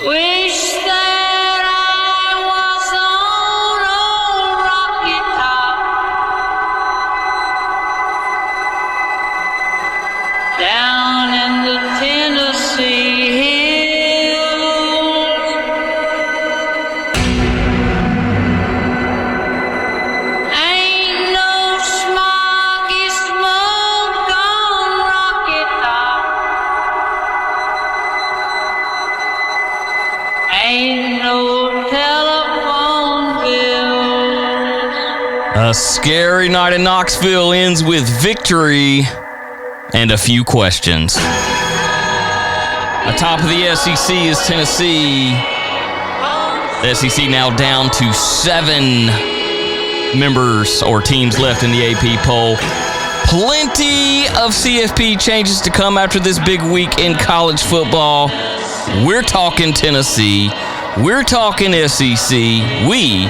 Wish that I was on a rocket top down in the Tennessee hills. Ain't no smoky smoke on rocket top. Ain't no telephone bills. A scary night in Knoxville ends with victory and a few questions. Atop of the SEC is Tennessee. The SEC now down to 7 members or teams left in the AP poll. Plenty of CFP changes to come after this big week in college football. We're talking Tennessee. We're talking SEC. We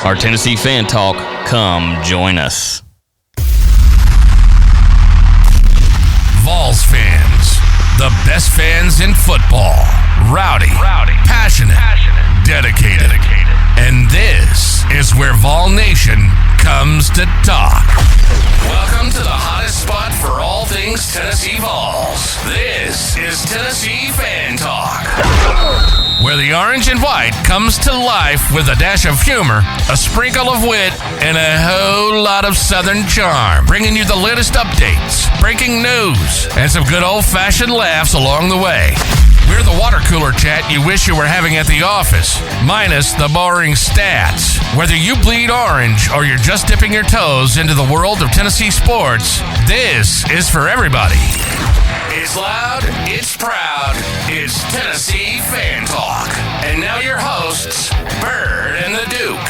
are Tennessee Fan Talk. Come join us. Vols fans, the best fans in football. Rowdy, passionate, dedicated. And this is where Vol Nation comes to talk. Welcome to the hottest spot for all things Tennessee Vols. This is Tennessee Fan Talk, where the orange and white comes to life with a dash of humor, a sprinkle of wit, and a whole lot of Southern charm, bringing you the latest updates, breaking news, and some good old-fashioned laughs along the way. We're the water cooler chat you wish you were having at the office, minus the boring stats. Whether you bleed orange or you're just dipping your toes into the world of Tennessee sports, this is for everybody. It's loud, it's proud, it's Tennessee Fan Talk. And now your hosts, Byrd and The Duke.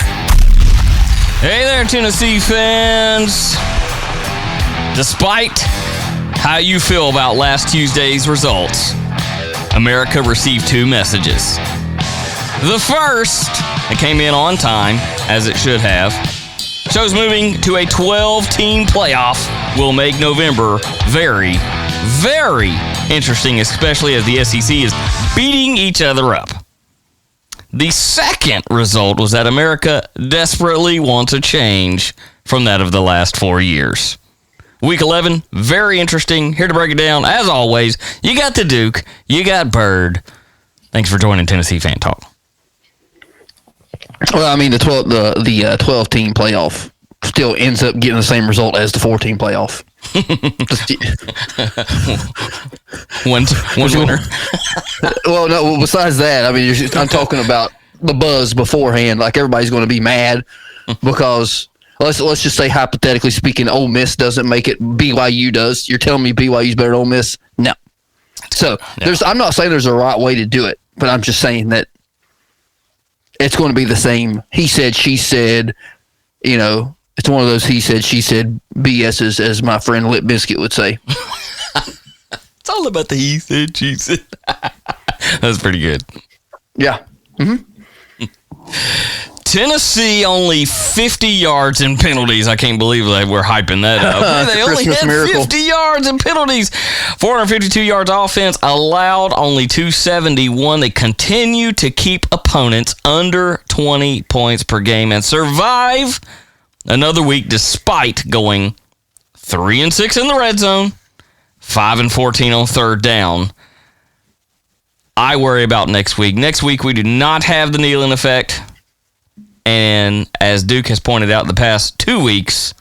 Hey there, Tennessee fans. Despite how you feel about last Tuesday's results, America received 2 messages. The first, it came in on time, as it should have, shows moving to a 12-team playoff will make November very, very interesting, especially as the SEC is beating each other up. The second result was that America desperately wants a change from that of the last 4 years. Week 11, very interesting. Here to break it down, as always, you got the Duke, you got Byrd. Thanks for joining Tennessee Fan Talk. Well, I mean, the 12-team playoff still ends up getting the same result as the 4-team playoff. One's winner. Well, no. Well, besides that, I mean, I'm talking about the buzz beforehand. Like, everybody's going to be mad because let's just say, hypothetically speaking, Ole Miss doesn't make it. BYU does. You're telling me BYU's better than Ole Miss? No. So I'm not saying there's a right way to do it, but I'm just saying that it's going to be the same. He said, she said. You know, it's one of those he said, she said BS's, as my friend Lip Biscuit would say. It's all about the he said, she said. That's pretty good. Yeah. Mm-hmm. Tennessee only 50 yards in penalties. I can't believe that we're hyping that up. They only Christmas had miracle. 50 yards in penalties. 452 yards offense, allowed only 271. They continue to keep opponents under 20 points per game and survive another week despite going 3-6 in the red zone, 5-14 on third down. I worry about next week. Next week, we do not have the kneeling effect. And as Duke has pointed out the past 2 weeks,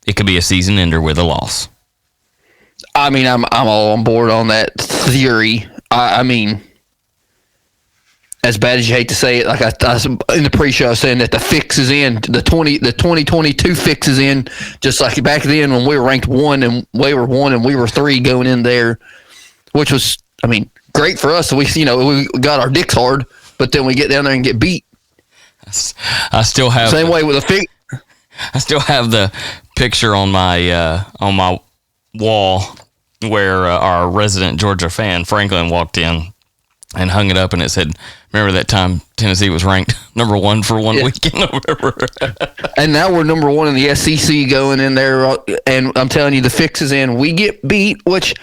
it could be a season ender with a loss. I mean, I'm all on board on that theory. I mean, as bad as you hate to say it, like I in the pre-show, I was saying that the fix is in. The 2022 fix is in. Just like back then when we were ranked 1 and we were 1 and we were 3 going in there, which was, I mean, great for us. We got our dicks hard, but then we get down there and get beat. I still have same way with a fix. I still have the picture on my wall where our resident Georgia fan Franklin walked in and hung it up, and it said, "Remember that time Tennessee was ranked number 1 for 1 week in November?" And now we're number 1 in the SEC going in there, and I'm telling you, the fix is in. We get beat, which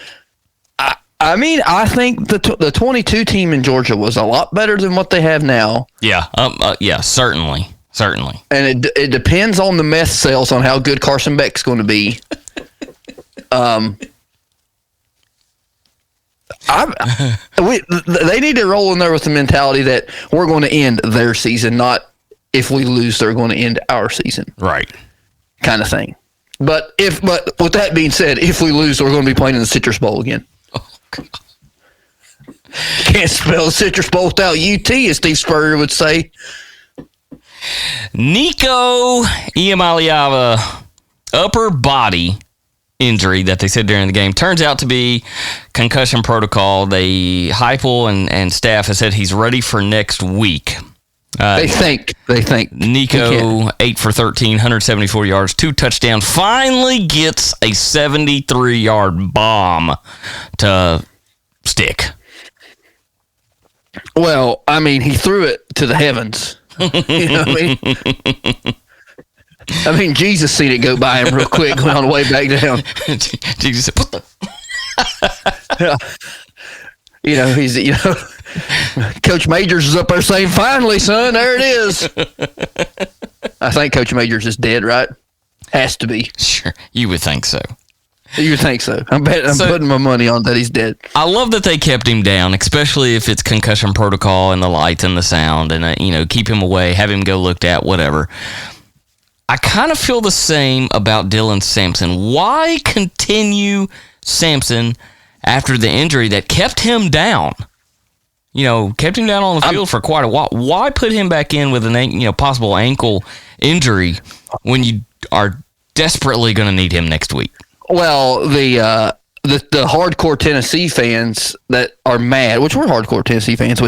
I mean, I think the 22 team in Georgia was a lot better than what they have now. Yeah, certainly. And it depends on the meth sales on how good Carson Beck's going to be. They need to roll in there with the mentality that we're going to end their season, not if we lose, they're going to end our season. Right. Kind of thing. But with that being said, if we lose, we're going to be playing in the Citrus Bowl again. Oh, God. Can't spell Citrus Bowl without UT, as Steve Spurrier would say. Nico Iamaleava, upper body injury that they said during the game, turns out to be concussion protocol. Heupel and staff have said he's ready for next week. They think. Nico, 8 for 13, 174 yards, 2 touchdowns, finally gets a 73-yard bomb to stick. Well, I mean, he threw it to the heavens. You know what I mean? I mean, Jesus seen it go by him real quick on the way back down. Jesus said, what the? Yeah. He's, Coach Majors is up there saying, finally, son, there it is. I think Coach Majors is dead, right? Has to be. Sure, you would think so. You would think so. I'm putting my money on that he's dead. I love that they kept him down, especially if it's concussion protocol and the lights and the sound, and keep him away, have him go looked at, whatever. I kind of feel the same about Dylan Sampson. Why continue Sampson after the injury that kept him down? Kept him down on the field for quite a while. Why put him back in with an possible ankle injury when you are desperately going to need him next week? Well, the hardcore Tennessee fans that are mad, which we're hardcore Tennessee fans,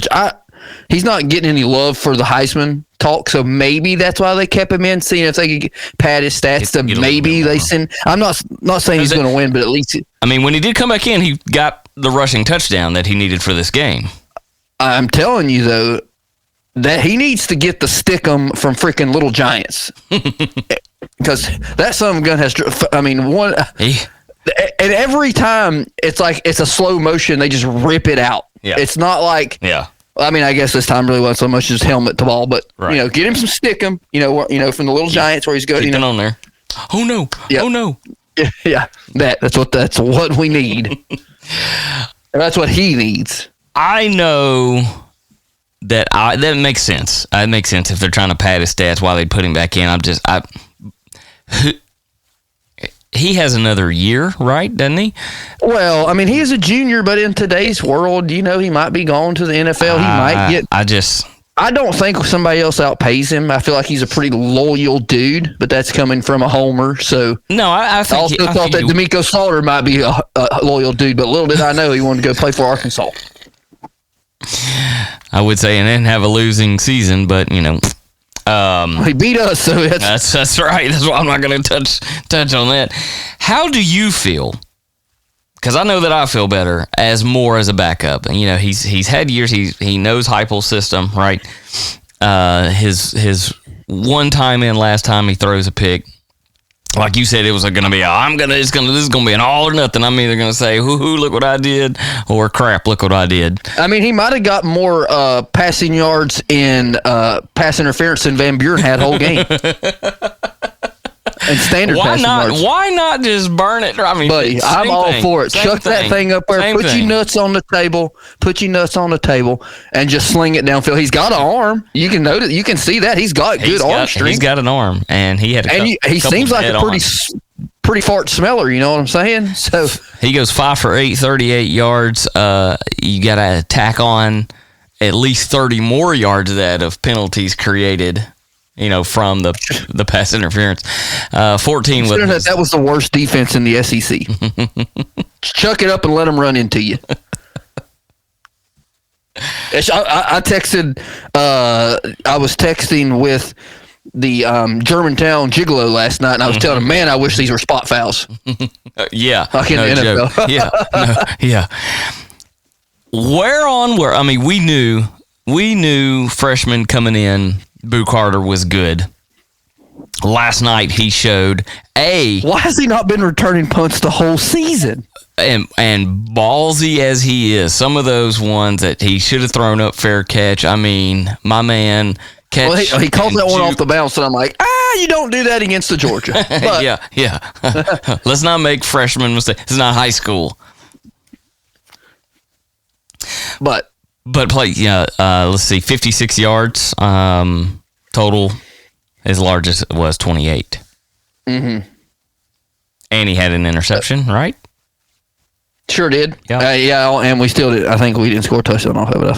he's not getting any love for the Heisman talk, so maybe that's why they kept him in, seeing if they could pad his stats to maybe they send. I'm not saying he's going to win, but at least when he did come back in, he got the rushing touchdown that he needed for this game. I'm telling you though that he needs to get the stickum from freaking Little Giants because that son of a gun has. And every time it's like it's a slow motion, they just rip it out. Yeah. It's not like I mean, I guess this time really wasn't so much just helmet to ball, but get him some stickum. From the Little Giants where he's going. Keep it on there. Oh no! Yep. Oh no! Yeah, that's what we need. That's what he needs. I know that makes sense. It makes sense if they're trying to pad his stats while they put him back in. He has another year, right? Doesn't he? Well, I mean, he is a junior, but in today's world, he might be going to the NFL. He might get. I don't think somebody else outpays him. I feel like he's a pretty loyal dude, but that's coming from a homer. So no, I think I thought that D'Amico Slaughter might be a loyal dude, but little did I know he wanted to go play for Arkansas. I would say, and then have a losing season, but he beat us, so that's right. That's why I'm not going to touch on that. How do you feel? Because I know that I feel better as a backup. He's had years. He knows Heupel's system, right? His one time in last time he throws a pick. Like you said, it was going to be this is going to be an all or nothing. I'm either going to say, hoo, look what I did, or crap, look what I did. I mean, he might have got more passing yards and pass interference than Van Buren had whole game. And standard passing yards. Why not just burn it? I mean, buddy, I'm all for it. Chuck that thing up there. Put your nuts on the table. And just sling it downfield. He's got an arm. You can notice. You can see that he's got good arm strength. He's got an arm, and he had. He seems like a pretty fart smeller. You know what I'm saying? So he goes 5 for 8, 38 yards. You got to tack on at least 30 more yards of that of penalties created. From the pass interference. 14 with that was the worst defense in the SEC. Chuck it up and let them run into you. I texted. I was texting with the Germantown Gigolo last night, and I was telling him, "Man, I wish these were spot fouls." Yeah, like in the NFL. Yeah. I mean, we knew freshmen coming in. Boo Carter was good. Last night he showed Why has he not been returning punts the whole season? and ballsy as he is, some of those ones that he should have thrown up fair catch. I mean, my man catch. Well, he called that one off the bounce, and I'm like, you don't do that against the Georgia. But, yeah. Let's not make freshman mistakes. It's not high school. But play, let's see, 56 yards total. His largest was 28. Mm-hmm. And he had an interception, right? Sure did. Yeah. And we still did. I think we didn't score a touchdown off of it. I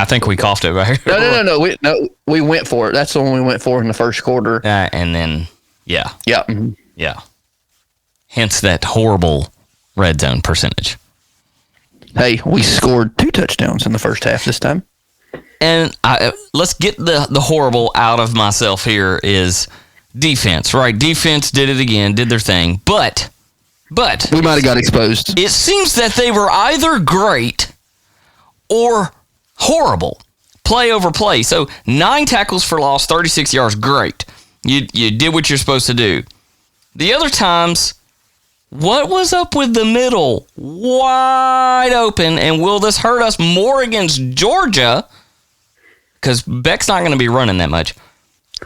think we coughed it right here. No. We went for it. That's the one we went for in the first quarter. And then, yeah. Yeah. Mm-hmm. Yeah. Hence that horrible red zone percentage. Hey, we scored 2 touchdowns in the first half this time. And let's get the horrible out of myself here is defense, right? Defense did it again, did their thing. But we might have got exposed. It seems that they were either great or horrible. Play over play. So 9 tackles for loss, 36 yards, great. You did what you're supposed to do. The other times, what was up with the middle? Wide open, and will this hurt us more against Georgia? Because Beck's not going to be running that much.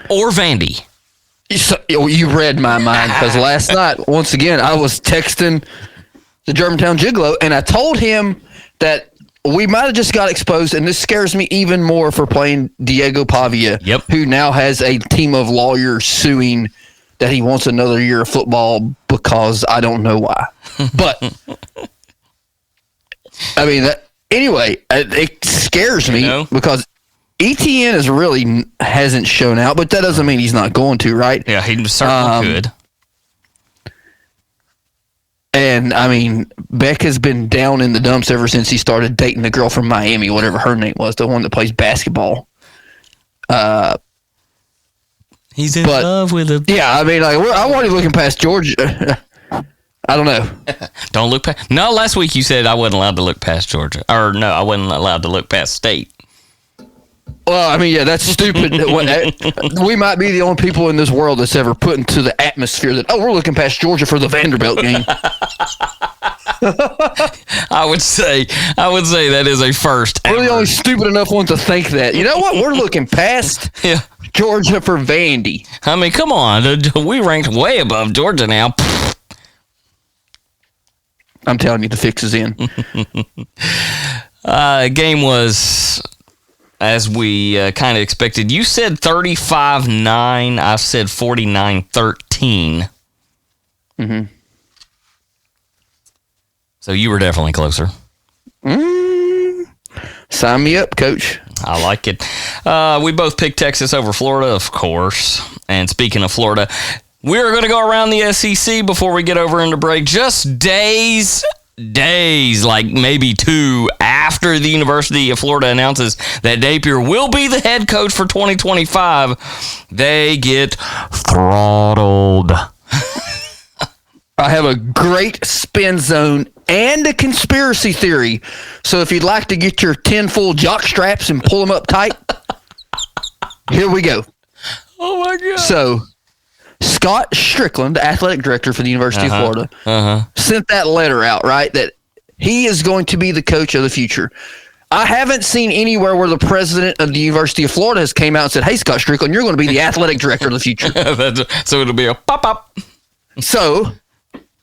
Or Vandy. You read my mind, because last night, once again, I was texting the Germantown Gigolo, and I told him that we might have just got exposed, and this scares me even more for playing Diego Pavia, who now has a team of lawyers suing that he wants another year of football because I don't know why. But, I mean, anyway, it scares me because ETN hasn't shown out, but that doesn't mean he's not going to, right? Yeah, he certainly could. And, I mean, Beck has been down in the dumps ever since he started dating the girl from Miami, whatever her name was, the one that plays basketball. He's in love with a... Yeah, I mean, I'm already looking past Georgia. I don't know. Don't look past... No, last week you said I wasn't allowed to look past Georgia. Or, no, I wasn't allowed to look past State. Well, I mean, yeah, that's stupid. We might be the only people in this world that's ever put into the atmosphere that, we're looking past Georgia for the Vanderbilt game. I would say that is a first. We're the only stupid enough ones to think that. You know what? We're looking past Georgia for Vandy. I mean, come on. We ranked way above Georgia now. I'm telling you, the fix is in. Game was... as we kind of expected. You said 35-9. I said 49-13. Mm-hmm. So you were definitely closer. Sign me up, Coach. I like it. We both picked Texas over Florida, of course. And speaking of Florida, we're going to go around the SEC before we get over into break. Just days, like maybe 2 after the University of Florida announces that Napier will be the head coach for 2025, they get throttled. I have a great spin zone and a conspiracy theory. So if you'd like to get your 10 full jock straps and pull them up tight, here we go. Oh, my God. So Scott Strickland, the athletic director for the University of Florida, sent that letter out, right, that he is going to be the coach of the future. I haven't seen anywhere where the president of the University of Florida has came out and said, hey, Scott Strickland, you're going to be the athletic director of the future. So it'll be a pop-up. So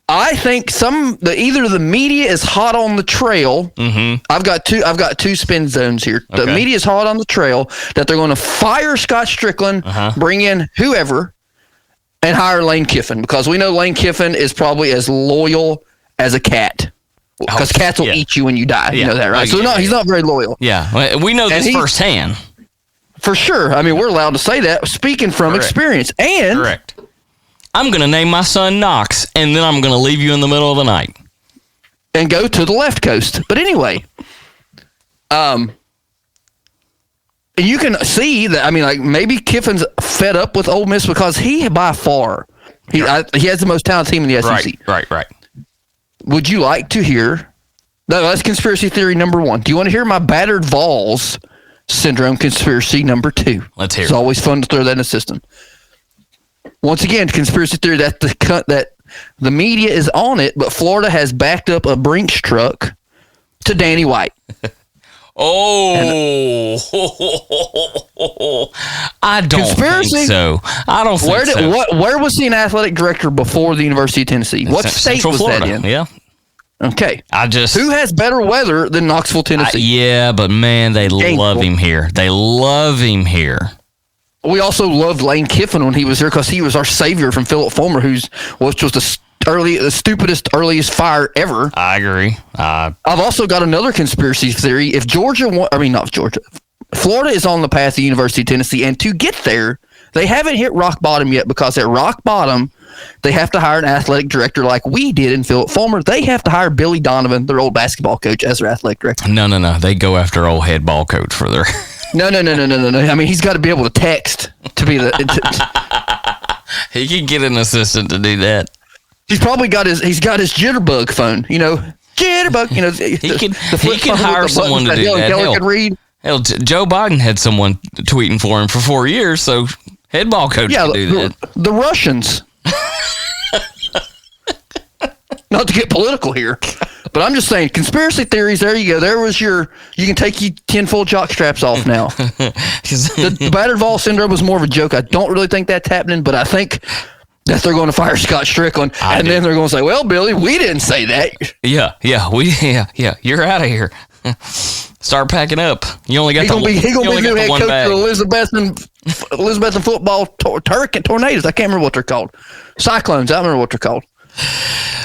I think either the media is hot on the trail. Mm-hmm. I've got two spin zones here. The media is hot on the trail that they're going to fire Scott Strickland, bring in whoever, and hire Lane Kiffin, because we know Lane Kiffin is probably as loyal as a cat. Because cats will eat you when you die. You know that, right? So he's not very loyal. Yeah, we know this firsthand. For sure. I mean, we're allowed to say that, speaking from experience. And correct. I'm going to name my son Knox, and then I'm going to leave you in the middle of the night. And go to the left coast. But anyway, you can see that, I mean, like, maybe Kiffin's fed up with Ole Miss because he, by far, he has the most talented team in the SEC. Right. Would you like to hear? No, that's conspiracy theory number 1. Do you want to hear my battered Vols syndrome conspiracy number 2? Let's hear it. It's always fun to throw that in the system. Once again, conspiracy theory that The media is on it, but Florida has backed up a Brinks truck to Danny White. Oh, I don't Conspiracy? think so. I don't think so. Where was he an athletic director before the University of Tennessee? What state Central was Florida. that in? Yeah. Okay. Who has better weather than Knoxville, Tennessee? Yeah, but man, they love him here. They love him here. We also loved Lane Kiffin when he was here because he was our savior from Philip Fulmer, which was the stupidest earliest fire ever. I agree. I've also got another conspiracy theory. If Florida is on the path to the University of Tennessee, and to get there, they haven't hit rock bottom yet, because at rock bottom, they have to hire an athletic director like we did in Philip Fulmer. They have to hire Billy Donovan, their old basketball coach, as their athletic director. No. They go after old head ball coach for their... No. I mean, he's got to be able to text to be the... He can get an assistant to do that. He's probably got his jitterbug phone, jitterbug, he can hire someone to do that. Hell, Joe Biden had someone tweeting for him for 4 years, so head ball coach can do that. The Russians. Not to get political here, but I'm just saying, conspiracy theories, there you go. You can take your 10 full jock straps off now. The battered Vol syndrome was more of a joke. I don't really think that's happening, but I think that they're going to fire Scott Strickland, then they're going to say, well, Billy, we didn't say that. Yeah, you're out of here. Start packing up. You only got He's going to be new head coach of Elizabethan football tornadoes. I can't remember what they're called. Cyclones. I don't remember what they're called.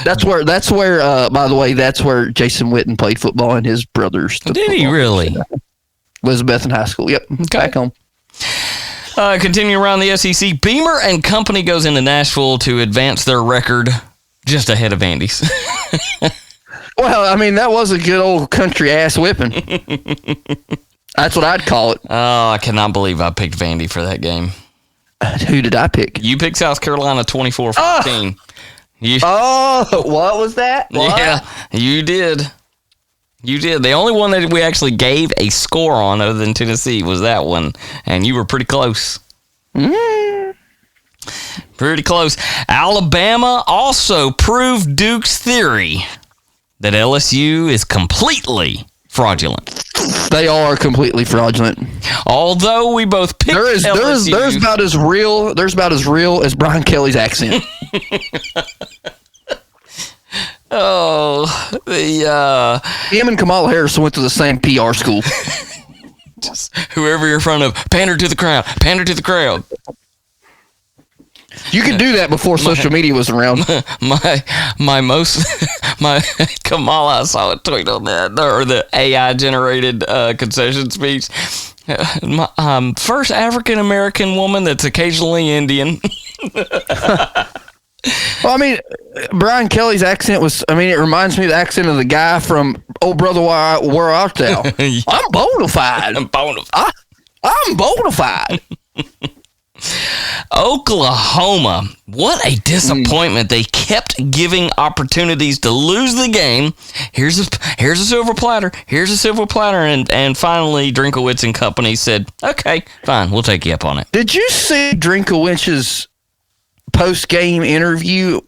That's where. By the way, that's where Jason Witten played football, and his brothers. Did he really? Elizabethan High School. Yep. Okay. Back home. Continuing around the SEC, Beamer and Company goes into Nashville to advance their record just ahead of Andy's. Well, I mean, that was a good old country ass whipping. That's what I'd call it. Oh, I cannot believe I picked Vandy for that game. Who did I pick? You picked South Carolina 24-14. What was that? What? Yeah, you did. The only one that we actually gave a score on other than Tennessee was that one, and you were pretty close. Pretty close. Alabama also proved Duke's theory that LSU is completely fraudulent. They are completely fraudulent. Although we both picked LSU. There's about as real as Brian Kelly's accent. Him and Kamala Harris went to the same PR school. Just whoever you're in front of, pander to the crowd. You could do that before social media was around. My Kamala, I saw a tweet on that, or the AI generated concession speech. First African American woman that's occasionally Indian. Well, I mean, Brian Kelly's accent it reminds me of the accent of the guy from Oh Brother, Where Art Thou? Yeah. I'm bona fide. I'm bona fide. Oklahoma, what a disappointment. They kept giving opportunities to lose the game. Here's a silver platter. And finally, Drinkowitz and company said, okay, fine, we'll take you up on it. Did you see Drinkowitz's post-game interview?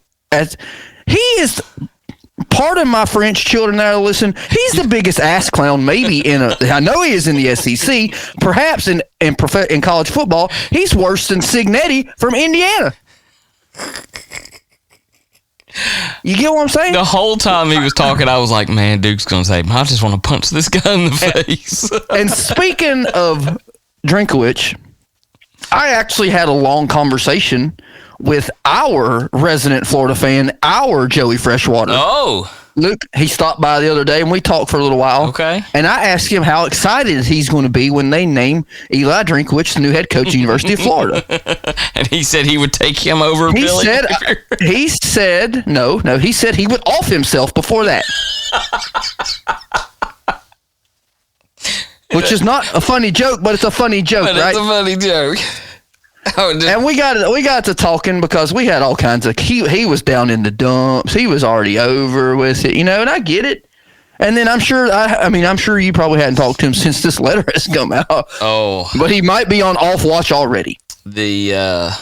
He is, pardon my French children that listen, he's the biggest ass clown maybe I know he is in the SEC, perhaps in college football. He's worse than Signetti from Indiana. You get what I'm saying? The whole time he was talking, I was like, man, Duke's going to say, I just want to punch this guy in the face. And speaking of Drinkowitz, I actually had a long conversation with our resident Florida fan, our Joey Freshwater. Oh. Luke, he stopped by the other day, and we talked for a little while. Okay. And I asked him how excited he's going to be when they name Eli Drinkowitz the new head coach of the University of Florida. And he said he would take him over Billy. He said he would off himself before that. Which is not a funny joke, but it's a funny joke, right? It's a funny joke. And we got to talking because we had all kinds of he was down in the dumps. He was already over with it, and I get it. And then I'm sure you probably hadn't talked to him since this letter has come out. Oh. But he might be on off watch already. I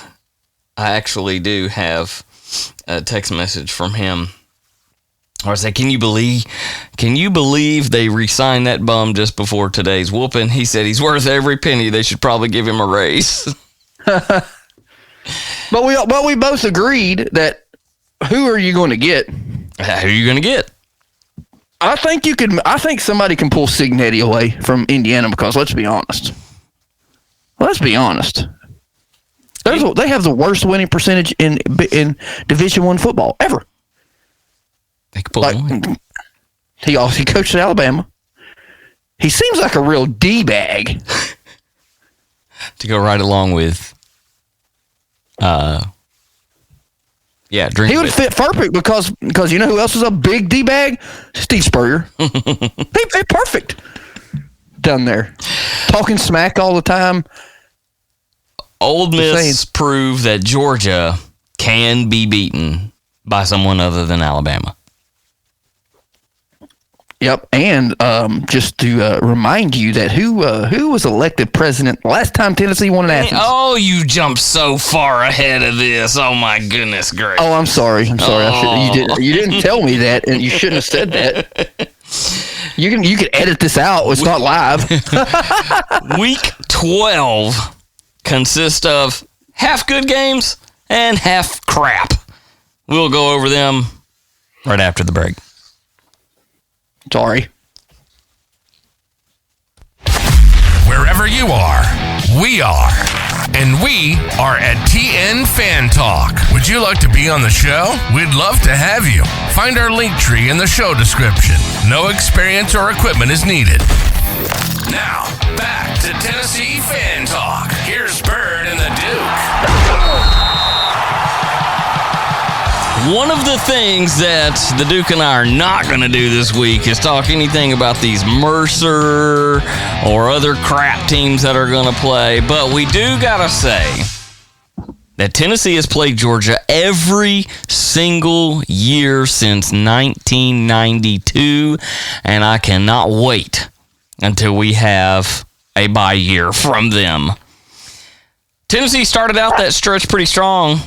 actually do have a text message from him. I said, can you believe they re-signed that bum just before today's whooping? He said he's worth every penny. They should probably give him a raise. But we both agreed that who are you going to get? Who are you going to get? I think somebody can pull Signetti away from Indiana because let's be honest. They have the worst winning percentage in Division I football ever. They could pull him. He coached at Alabama. He seems like a real D-bag. To go right along with, Drink. He would fit perfect because you know who else is a big D-bag? Steve Spurrier. He's perfect down there. Talking smack all the time. Ole Miss proved that Georgia can be beaten by someone other than Alabama. Yep, and just to remind you that who was elected president last time Tennessee won in Athens? Oh, you jumped so far ahead of this. Oh my goodness, great. Oh, I'm sorry. You didn't tell me that, and you shouldn't have said that. You could edit this out. It's not live. Week 12 consists of half good games and half crap. We'll go over them right after the break. Sorry. Wherever you are, we are. And we are at TN Fan Talk. Would you like to be on the show? We'd love to have you. Find our link tree in the show description. No experience or equipment is needed. Now, back to Tennessee Fan Talk. Here's Byrd and the Duke. One of the things that the Duke and I are not going to do this week is talk anything about these Mercer or other crap teams that are going to play. But we do got to say that Tennessee has played Georgia every single year since 1992. And I cannot wait until we have a bye year from them. Tennessee started out that stretch pretty strong.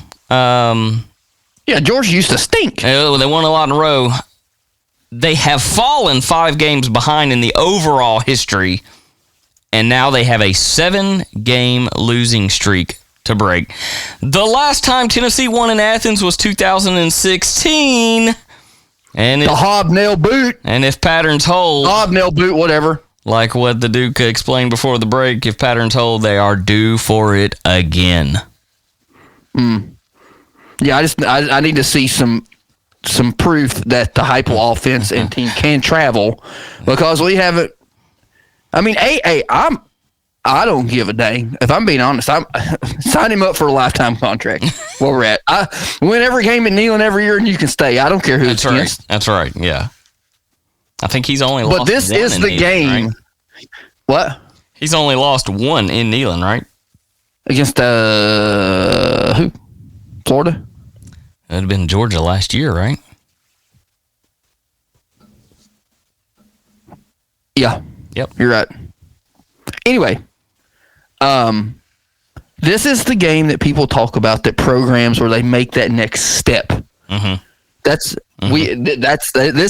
Yeah, Georgia used to stink. They won a lot in a row. They have fallen 5 games behind in the overall history, and now they have a 7-game losing streak to break. The last time Tennessee won in Athens was 2016. And the hobnail boot. And if patterns hold... Hobnail boot, whatever. Like what the Duke explained before the break, if patterns hold, they are due for it again. Yeah, I need to see some proof that the Heupel offense and team can travel because we haven't. I mean, I don't give a dang. If I'm being honest, I'm sign him up for a lifetime contract. Where we're at, I win every game at Neyland every year, and you can stay. I don't care who it's against. That's right. Yeah, I think he's only lost. But this one is in the Neyland, game. Right? What? He's only lost 1 in Neyland, right? Against who? Florida? It would have been Georgia last year, right? Yeah. Yep. You're right. Anyway, this is the game that people talk about, that programs where they make that next step. Mm-hmm. This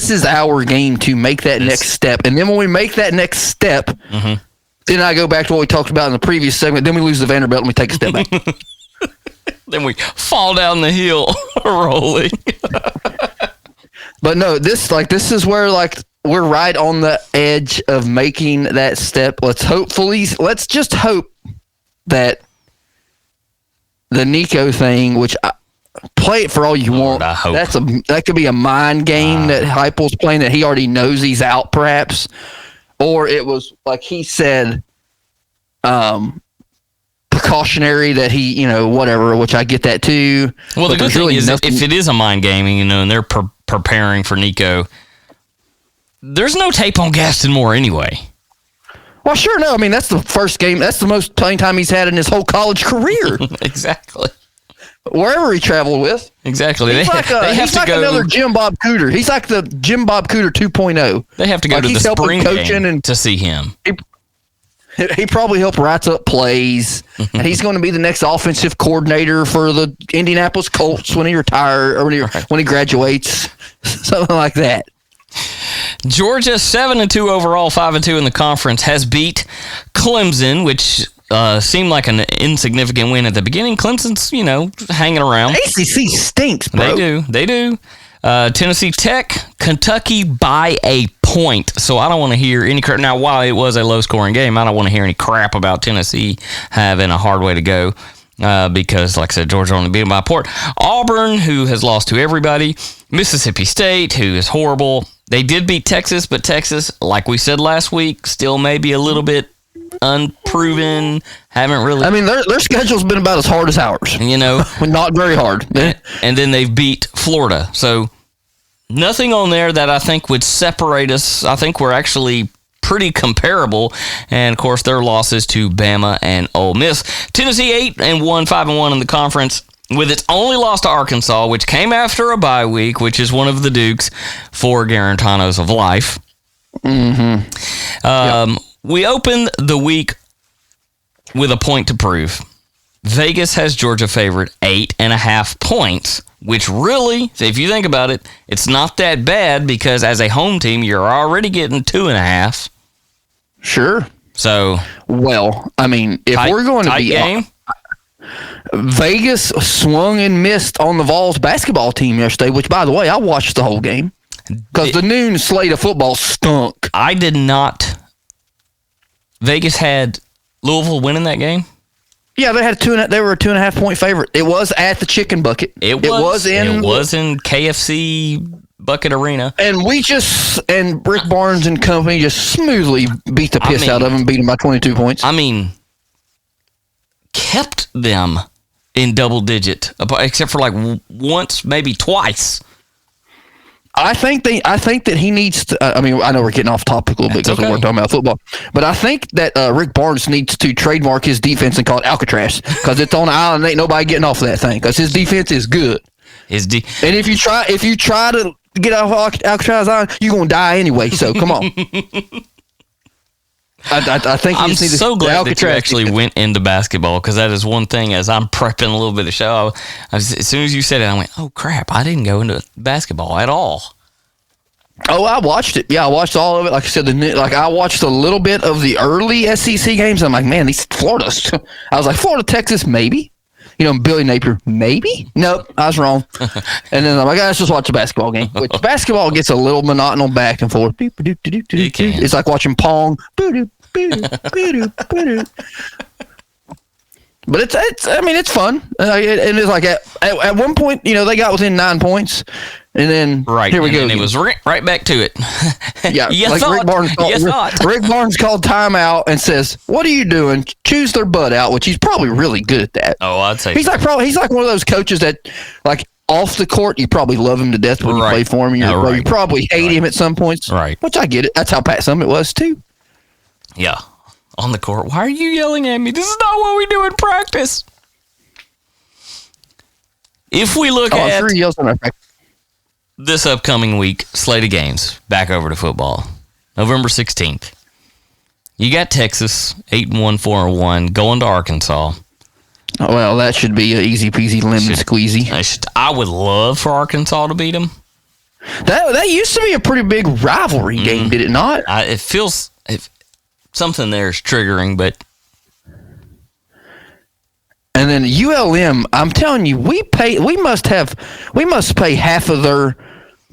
is our game to make that next step. And then when we make that next step, then I go back to what we talked about in the previous segment. Then we lose the Vanderbilt and we take a step back. Then we fall down the hill rolling. But no, this is where we're right on the edge of making that step. Let's just hope that the Nico thing, which play it for all you want. That could be a mind game that Heupel's playing that he already knows he's out, perhaps, or it was like he said, precautionary that he, whatever, which I get that too. Well, the good thing is if it is a mind gaming, and they're preparing for Nico, there's no tape on Gaston Moore anyway. Well, sure, no. I mean, that's the first game. That's the most playing time he's had in his whole college career. Exactly. Wherever he traveled with. Exactly. He's like another Jim Bob Cooter. He's like the Jim Bob Cooter 2.0. They have to go to the spring game to see him. He probably helped write up plays, and he's going to be the next offensive coordinator for the Indianapolis Colts when he retires or when he graduates, something like that. Georgia 7-2 overall, 5-2 in the conference, has beat Clemson, which seemed like an insignificant win at the beginning. Clemson's, hanging around. ACC stinks, bro. They do. Tennessee Tech, Kentucky by a point. So I don't want to hear any crap. Now, while it was a low-scoring game, I don't want to hear any crap about Tennessee having a hard way to go because, like I said, Georgia only beat them by a point. Auburn, who has lost to everybody. Mississippi State, who is horrible. They did beat Texas, but Texas, like we said last week, still maybe a little bit unproven. Haven't really. I mean, their schedule's been about as hard as ours. Not very hard. And then they've beat Florida. So nothing on there that I think would separate us. I think we're actually pretty comparable. And of course, their losses to Bama and Ole Miss. Tennessee 8-1, 5-1 in the conference, with its only loss to Arkansas, which came after a bye week, which is one of the Dukes, 4 Garantanos of life. Mm-hmm. We open the week with a point to prove. Vegas has Georgia favored 8.5 points, which really, if you think about it, it's not that bad because as a home team, you're already getting 2.5. Sure. So, well, I mean, if we're going to be game, Vegas swung and missed on the Vols basketball team yesterday, which, by the way, I watched the whole game because the noon slate of football stunk. I did not. Vegas had Louisville winning that game. Yeah, they had they were a 2.5 point favorite. It was at the Chicken Bucket. It was in KFC Bucket Arena. And Rick Barnes and company just smoothly beat the piss out of them, beat them by 22 points. I mean, kept them in double digit, except for like once, maybe twice. I think that he needs to. I mean, I know we're getting off topic a little bit because we're talking about football, but I think that Rick Barnes needs to trademark his defense and call it Alcatraz because it's on the island. Ain't nobody getting off of that thing because his defense is good. And if you try to get off Alcatraz Island, you're gonna die anyway. So come on. I think I'm so glad that you actually went into basketball because that is one thing. As I'm prepping a little bit of the show, as soon as you said it, I went, "Oh crap! I didn't go into basketball at all." Oh, I watched it. Yeah, I watched all of it. Like I said, I watched a little bit of the early SEC games. I'm like, man, these Florida. I was like, Florida, Texas, maybe. Billy Napier, maybe. Nope, I was wrong. And then I'm like, let's just watch the basketball game. Which basketball gets a little monotonal back and forth. It's like watching Pong. But it's fun. And it's like at one point, they got within 9 points, and then here we go. And it was right back to it. Yeah, Rick Barnes called timeout and says, "What are you doing? Choose their butt out," which he's probably really good at that. Oh, I'd say he's like one of those coaches that like off the court you probably love him to death when you play for him. You probably hate him at some points. Right. Which I get it. That's how Pat Summitt was too. Yeah. On the court. Why are you yelling at me? This is not what we do in practice. If we look at this upcoming week, slate of games, back over to football. November 16th. You got Texas, 8-1, 4-1, going to Arkansas. Oh, well, that should be an easy peasy lemon squeezy. I would love for Arkansas to beat them. That used to be a pretty big rivalry game, did it not? It feels... something there is triggering, but... And then ULM, I'm telling you, we must pay half of their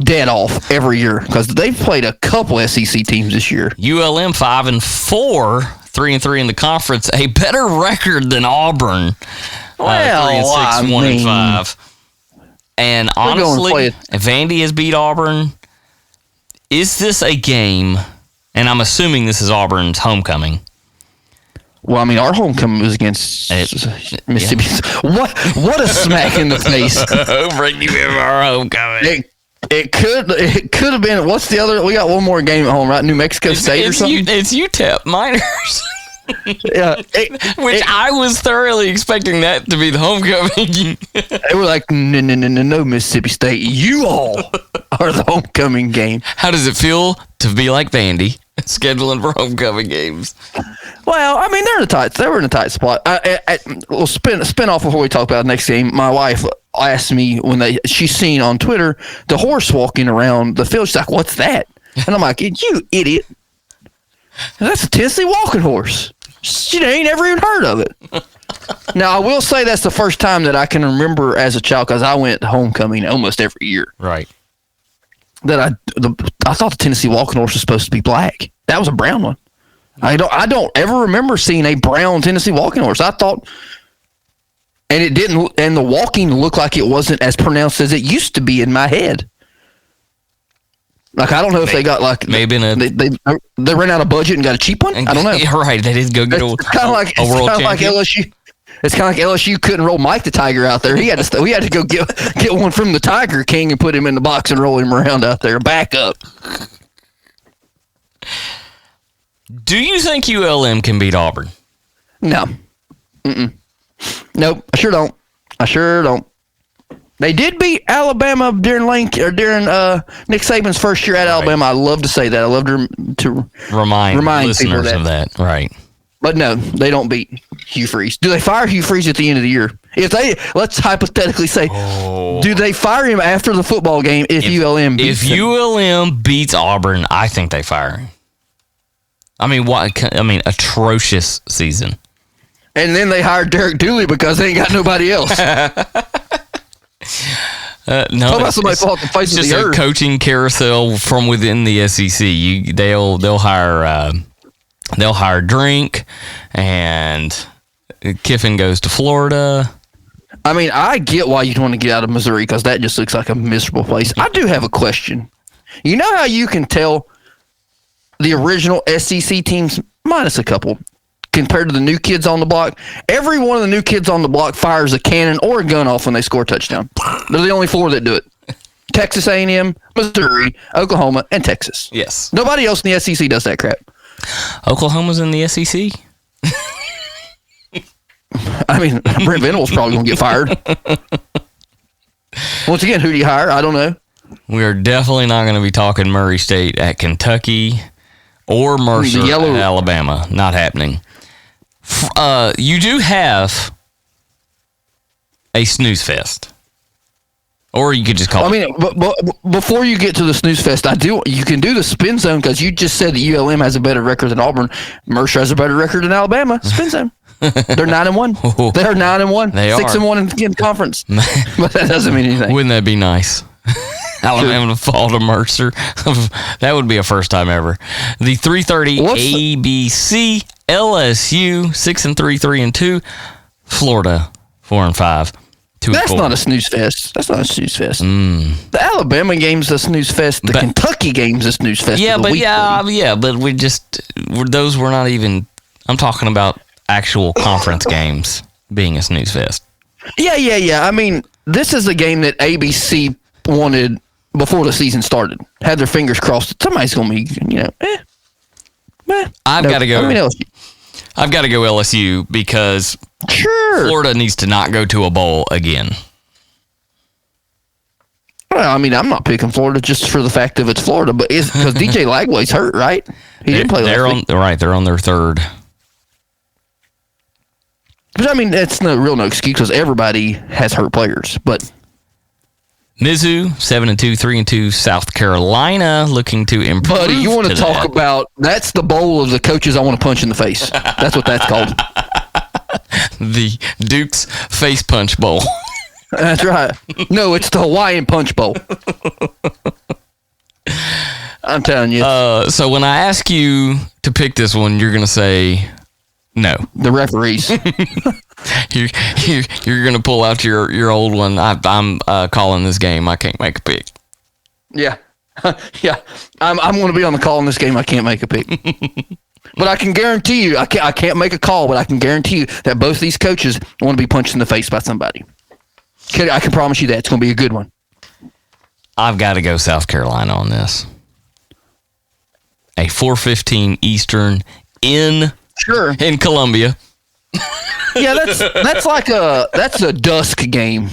debt off every year because they've played a couple SEC teams this year. ULM 5-4, 3-3 in the conference, a better record than Auburn. 3-6, 1-5. And honestly, if Vandy has beat Auburn, is this a game? And I'm assuming this is Auburn's homecoming. Well, I mean, our homecoming was against Mississippi. Yeah. What a smack in the face! Bring you in our homecoming. It could have been. What's the other? We got one more game at home, right? New Mexico State or something. It's UTEP Miners. Yeah, I was thoroughly expecting that to be the homecoming. They were like, no, Mississippi State. You all are the homecoming game. How does it feel to be like Vandy scheduling for homecoming games. Well, I mean, they were in a tight spot. We'll spin off before we talk about the next game. My wife asked me when she's seen on Twitter the horse walking around the field. She's like, "What's that?" And I'm like, "You idiot! That's a Tennessee walking horse. She ain't never even heard of it." Now, I will say that's the first time that I can remember as a child, because I went to homecoming almost every year. Right. That I thought the Tennessee walking horse was supposed to be black. That was a brown one. I don't ever remember seeing a brown Tennessee walking horse. I thought, and it didn't, and the walking looked like it wasn't as pronounced as it used to be in my head. Like, I don't know if they got like maybe they ran out of budget and got a cheap one. I don't know. Right, they did go get a world champion. Like LSU. It's kind of like LSU couldn't roll Mike the Tiger out there. We had to go get one from the Tiger King and put him in the box and roll him around out there. Back up. Do you think ULM can beat Auburn? No. Nope. I sure don't. They did beat Alabama during Nick Saban's first year at Alabama. I love to say that. I love to remind listeners people of that. Right. But no, they don't beat Hugh Freeze. Do they fire Hugh Freeze at the end of the year? Let's hypothetically say, do they fire him after the football game if ULM beats him? ULM beats Auburn, I think they fire him. I mean, atrocious season. And then they hired Derek Dooley because they ain't got nobody else. No, talk about somebody fall off the face of the earth. Just a coaching carousel from within the SEC. They'll hire Drink, and Kiffin goes to Florida. I mean, I get why you'd want to get out of Missouri, because that just looks like a miserable place. I do have a question. You know how you can tell the original SEC teams, minus a couple, compared to the new kids on the block? Every one of the new kids on the block fires a cannon or a gun off when they score a touchdown. They're the only four that do it. Texas A&M, Missouri, Oklahoma, and Texas. Yes. Nobody else in the SEC does that crap. Oklahoma's in the SEC? I mean, Brent Venables probably going to get fired. Once again, who do you hire? I don't know. We are definitely not going to be talking Murray State at Kentucky or Mercer at Alabama. Not happening. You do have a snooze fest. Or you could just call it. But before you get to the snooze fest, you can do the spin zone, because you just said that ULM has a better record than Auburn. Mercer has a better record than Alabama. Spin zone. They're 9-1. They're 9-1. They are 6-1 in conference. But that doesn't mean anything. Wouldn't that be nice? Alabama to fall to Mercer. That would be a first time ever. The 3:30 ABC, LSU 6-3, 3-2, Florida 4-5. That's not a snooze fest. That's not a snooze fest. The Alabama game's a snooze fest. The Kentucky game's a snooze fest. But those were not even. I'm talking about actual conference games being a snooze fest. Yeah. I mean, this is a game that ABC wanted before the season started. Had their fingers crossed. Somebody's going to be, I've got to go. LSU. I've got to go LSU because Florida needs to not go to a bowl again. Well, I mean, I'm not picking Florida just for the fact of it's Florida, but it's because DJ Lagway's hurt, right? He didn't play last week. Right, they're on their third. But I mean, that's no excuse, because everybody has hurt players. But Mizzou 7-2, 3-2. South Carolina looking to improve. Buddy, you want to talk about? That's the bowl of the coaches I want to punch in the face. That's what that's called. The Duke's Face Punch Bowl. That's right. No, it's the Hawaiian Punch Bowl. I'm telling you. So when I ask you to pick this one, you're going to say no. The referees. You're going to pull out your old one. I'm calling this game. I can't make a pick. Yeah. Yeah. I'm going to be on the call in this game. I can't make a pick. But I can guarantee you, I can't make a call, but I can guarantee you that both these coaches want to be punched in the face by somebody. I can promise you that. It's going to be a good one. I've got to go South Carolina on this. A 4:15 Eastern in Columbia. Yeah, that's a dusk game.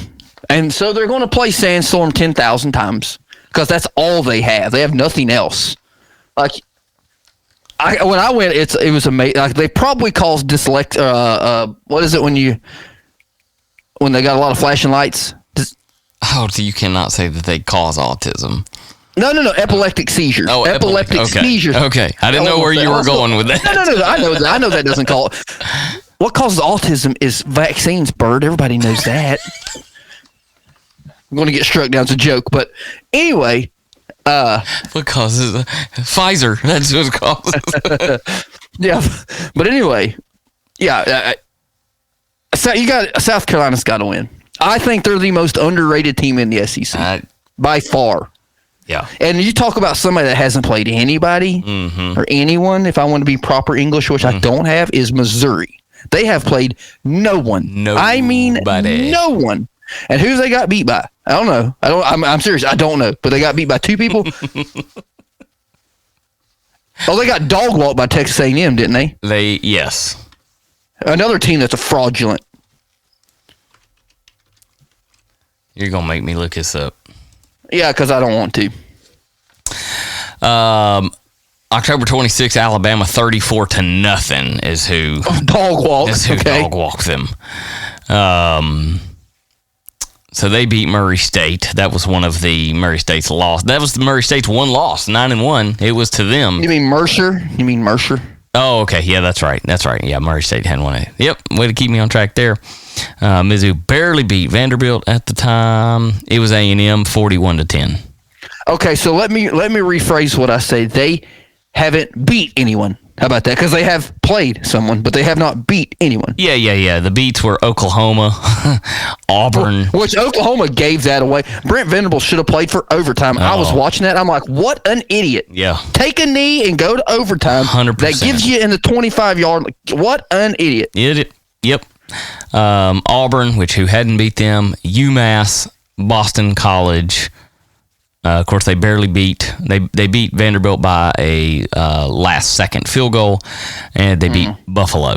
And so they're going to play Sandstorm 10,000 times because that's all they have. They have nothing else. Like, when I went, it was amazing. Like, they probably cause dyslexia. What is it when they got a lot of flashing lights? You cannot say that they cause autism. No, epileptic seizures. Oh, epileptic seizures. Okay, I didn't know where you were going with that. No, I know that doesn't call it. What causes autism is vaccines, Byrd. Everybody knows that. I'm going to get struck down as a joke, but anyway. What causes Pfizer? That's what causes. Yeah, but anyway, yeah. So South Carolina's got to win. I think they're the most underrated team in the SEC by far. Yeah. And you talk about somebody that hasn't played anybody or anyone, if I want to be proper English, which I don't have, is Missouri. They have played no one. I mean, no one. And who they got beat by? I don't know. I'm serious. I don't know. But they got beat by 2 people. They got dog walked by Texas A&M, didn't they? Yes. Another team that's a fraudulent. You're going to make me look this up. Yeah, because I don't want to. October 26th, Alabama 34-0 is who dog walked. Is who dog walked them. So they beat Murray State. That was one of the Murray State's loss. That was the Murray State's one loss, 9-1. It was to them. You mean Mercer? Oh, okay. Yeah, that's right. Yeah, Murray State hadn't won it. Yep, way to keep me on track there. Mizzou barely beat Vanderbilt at the time. It was A&M 41-10. Okay, so let me rephrase what I say. They haven't beat anyone. How about that? Because they have played someone, but they have not beat anyone. Yeah. The beats were Oklahoma, Auburn. Which Oklahoma gave that away. Brent Venables should have played for overtime. I was watching that. I'm like, what an idiot. Yeah. Take a knee and go to overtime. 100%. That gives you in the 25-yard. What an idiot. Yep. Auburn, who hadn't beat them, UMass, Boston College. Of course, they barely beat. They beat Vanderbilt by a last-second field goal, and they beat Buffalo.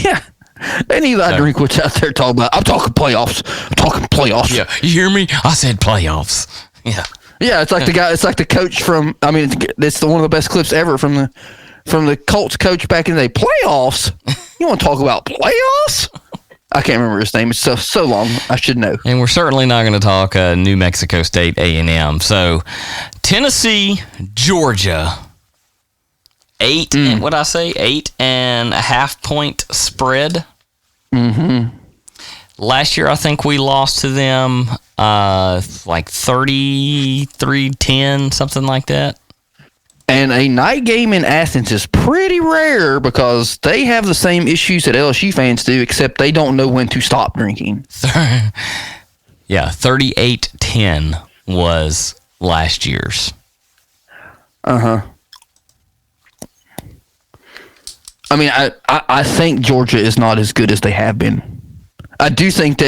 Yeah. And Eli Drinkwitz out there talking about, I'm talking playoffs. Yeah, you hear me? I said playoffs. Yeah. Yeah, it's like the guy. It's like the coach from. I mean, it's one of the best clips ever from the Colts coach back in the day. Playoffs. You want to talk about playoffs? I can't remember his name. It's so long. I should know. And we're certainly not going to talk New Mexico State A&M. So Tennessee, Georgia, 8.5 point spread. Mm-hmm. Last year, I think we lost to them like 33-10, something like that. And a night game in Athens is pretty rare because they have the same issues that LSU fans do, except they don't know when to stop drinking. Yeah, 38-10 was last year's. Uh-huh. I mean, I think Georgia is not as good as they have been. I do think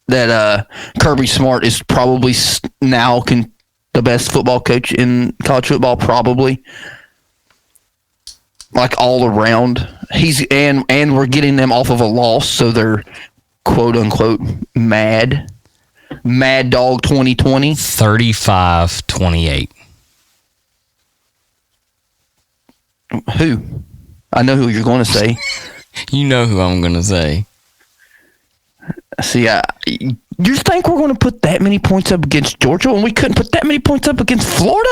that Kirby Smart is probably now the best football coach in college football, probably. Like all around. And we're getting them off of a loss, so they're quote unquote mad. Mad Dog 2020. 35-28. Who? I know who you're going to say. You know who I'm going to say. See, you think we're going to put that many points up against Georgia when we couldn't put that many points up against Florida?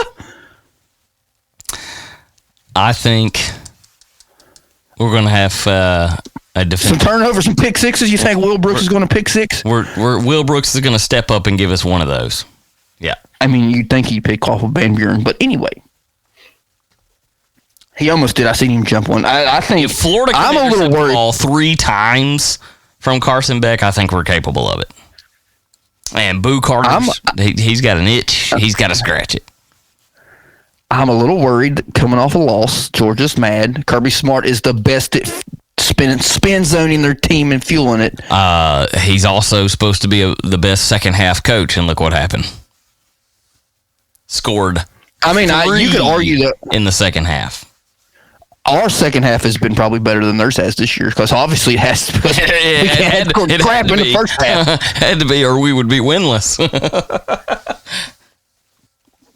I think we're going to have a defense. Some turnovers, some pick sixes. You think Will Brooks is going to pick six? Will Brooks is going to step up and give us one of those. Yeah. I mean, you'd think he'd pick off of Van Buren, but anyway. He almost did. I seen him jump one. I think if Florida can intercept the ball 3 times from Carson Beck, I think we're capable of it. And Boo Carter, he's got an itch. He's got to scratch it. I'm a little worried that coming off a loss. Georgia's mad. Kirby Smart is the best at spin zoning their team and fueling it. He's also supposed to be the best second half coach, and look what happened. Scored. I mean, you could argue that in the second half. Our second half has been probably better than theirs has this year, because obviously it has to. Because we had crap in the first half. Had to be, or we would be winless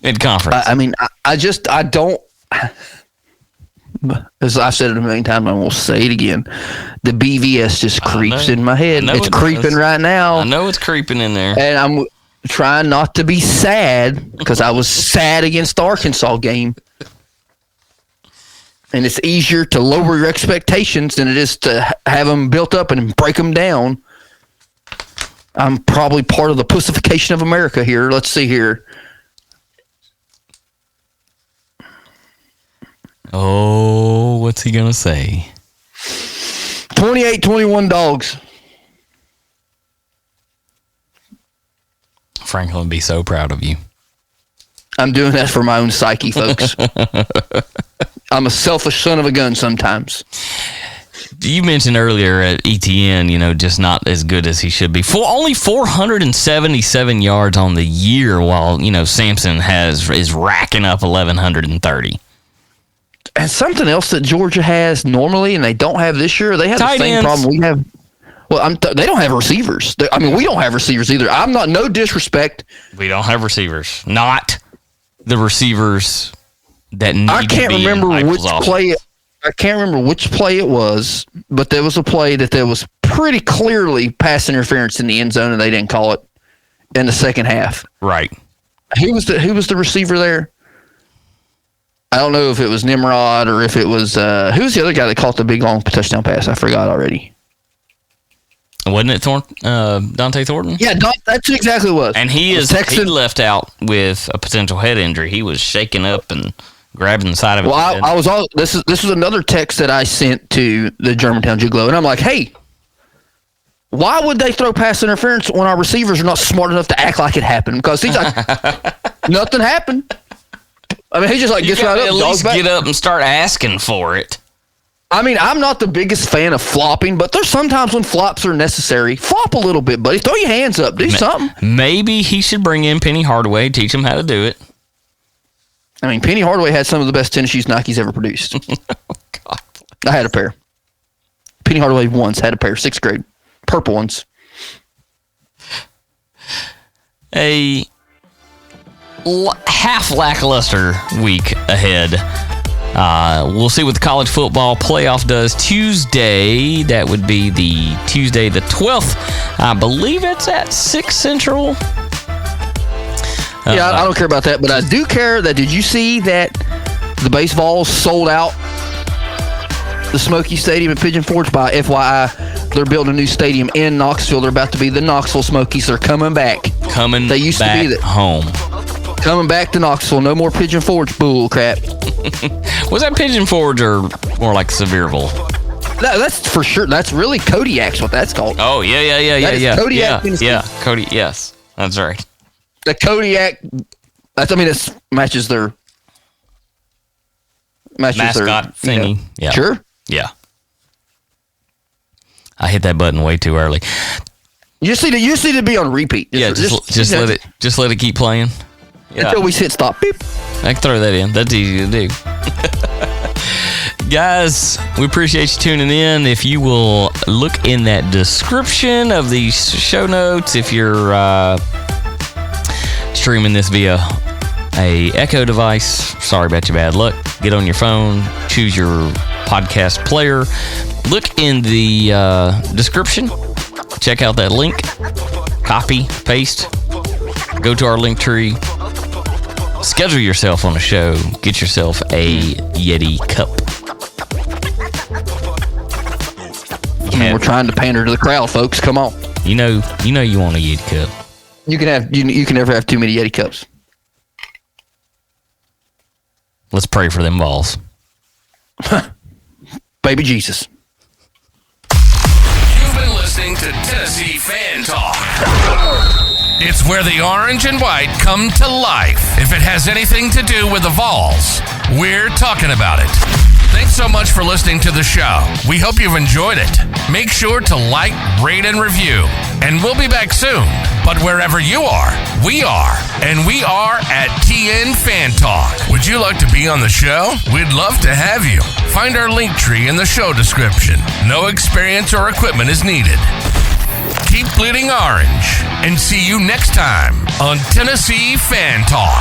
in conference. I mean, I don't. As I've said it a million times, I won't say it again. The BVS just creeps in my head. It's creeping right now. I know it's creeping in there. And I'm trying not to be sad because I was sad against the Arkansas game. And it's easier to lower your expectations than it is to have them built up and break them down. I'm probably part of the pussification of America here. Let's see here. Oh, what's he going to say? 28-21 Dogs. Franklin would be so proud of you. I'm doing that for my own psyche, folks. I'm a selfish son of a gun sometimes. You mentioned earlier at ETN, just not as good as he should be. Only 477 yards on the year, while Sampson is racking up 1,130. And something else that Georgia has normally, and they don't have this year, they have Tight the same ends. problem we have. Well, they don't have receivers. We don't have receivers either. No disrespect. We don't have receivers. Not the receivers that need I can't to be remember in which Heupel's play. offense. I can't remember which play it was, but there was a play that there was pretty clearly pass interference in the end zone, and they didn't call it in the second half. Right. Who was the receiver there? I don't know if it was Nimrod or if it was who's the other guy that caught the big long touchdown pass? I forgot already. Wasn't it Dante Thornton? Yeah, that's exactly what it was. And he left out with a potential head injury. He was shaking up and grabbing the side of his head. This was another text that I sent to the Germantown Jiglo, and I'm like, hey, why would they throw pass interference when our receivers are not smart enough to act like it happened? Because he's like, nothing happened. I mean, he just gets right up. At least get up and start asking for it. I mean, I'm not the biggest fan of flopping, but there's sometimes when flops are necessary. Flop a little bit, buddy. Throw your hands up. Do something. Maybe he should bring in Penny Hardaway, teach him how to do it. I mean, Penny Hardaway had some of the best tennis shoes Nike's ever produced. God. I had a pair. Penny Hardaway once had a pair, 6th grade. Purple ones. A half lackluster week ahead. We'll see what the college football playoff does Tuesday. That would be the Tuesday the 12th. I believe it's at 6 Central. Yeah, I don't care about that, but I do care that, did you see that the Vols sold out the Smoky Stadium at Pigeon Forge? By FYI, they're building a new stadium in Knoxville. They're about to be the Knoxville Smokies. They're coming back. They used to be home. Coming back to Knoxville. No more Pigeon Forge bull crap. Was that Pigeon Forge or more like Sevierville? That's for sure. That's really Kodiak's what that's called. Oh, yeah. Kodiak, Kodiak, yes. That's right. The Kodiak, it matches their mascot thingy. Yeah. Sure. Yeah. I hit that button way too early. You just need to be on repeat. Just let it keep playing. Yeah. Until we hit stop. Beep. I can throw that in. That's easy to do. Guys, we appreciate you tuning in. If you will look in that description of the show notes, if you're streaming this via a Echo device, sorry about your bad luck. Get on your phone, choose your podcast player, look in the description, check out that link, copy, paste, go to our link tree, schedule yourself on a show, get yourself a Yeti cup. We're trying to pander to the crowd, folks. Come on. You know you want a Yeti cup. You can never have too many Yeti cups. Let's pray for them Vols. Baby Jesus. You've been listening to Tennessee Fan Talk. It's where the orange and white come to life. If it has anything to do with the Vols, we're talking about it. Thanks so much for listening to the show. We hope you've enjoyed it. Make sure to like, rate, and review. And we'll be back soon. But wherever you are, we are. And we are at TN Fan Talk. Would you like to be on the show? We'd love to have you. Find our link tree in the show description. No experience or equipment is needed. Keep bleeding orange. And see you next time on Tennessee Fan Talk.